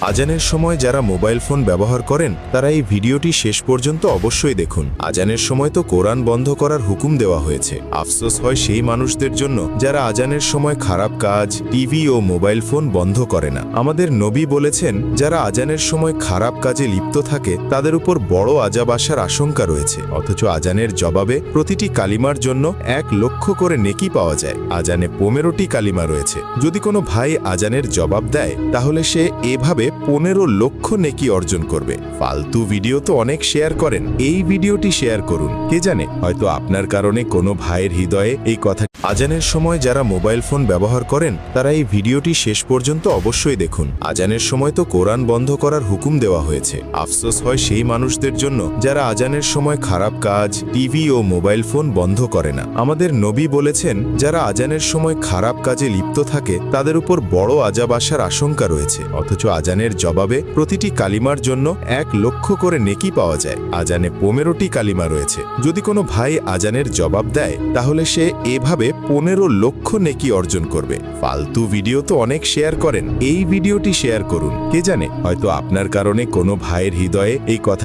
আজানের সময় যারা মোবাইল ফোন ব্যবহার করেন তারা এই ভিডিওটি শেষ পর্যন্ত অবশ্যই দেখুন। আজানের সময় তো কোরআন বন্ধ করার হুকুম দেওয়া হয়েছে। আফসোস হয় সেই মানুষদের জন্য যারা আজানের সময় খারাপ কাজ, টিভি ও মোবাইল ফোন বন্ধ করে না। আমাদের নবী বলেছেন, যারা আজানের সময় খারাপ কাজে লিপ্ত থাকে তাদের উপর বড় আযাব আসার আশঙ্কা রয়েছে। অথচ আজানের জবাবে প্রতিটি কালিমার জন্য 1 লক্ষ করে নেকি পাওয়া যায়। আজানে 15টি কালিমা রয়েছে। যদি কোনো ভাই আজানের জবাব দেয় তাহলে সে এভাবে 15 লক্ষ নেকি অর্জন করবে। ফালতু ভিডিও তো অনেক শেয়ার করেন, এই ভিডিওটি শেয়ার করুন। কে জানে, হয়তো আপনার কারণে কোনো ভাইয়ের হৃদয়ে এই কথা। আজানের সময় যারা মোবাইল ফোন ব্যবহার করেন তারা এই ভিডিওটি শেষ পর্যন্ত অবশ্যই দেখুন। আজানের সময় তো কোরআন বন্ধ করার হুকুম দেওয়া হয়েছে। আফসোস হয় সেই মানুষদের জন্য যারা আজানের সময় খারাপ কাজ, টিভি ও মোবাইল ফোন বন্ধ করে না। আমাদের নবী বলেছেন, যারা আজানের সময় খারাপ কাজে লিপ্ত থাকে তাদের উপর বড় আযাব আসার আশঙ্কা রয়েছে। অথচ আজানের জবাবে প্রতিটি কালিমার জন্য 1 লক্ষ করে নেকি পাওয়া যায়। আজানে 15টি কালিমা রয়েছে। যদি কোনো ভাই আজানের জবাব দেয় তাহলে সে এভাবে 15 লক্ষ নেকি অর্জন করবে। ফালতু ভিডিও তো অনেক শেয়ার করেন, এই ভিডিওটি শেয়ার করুন। কে জানে, হয়তো আপনার কারণে কোনো ভাইয়ের হৃদয়ে এই কথা।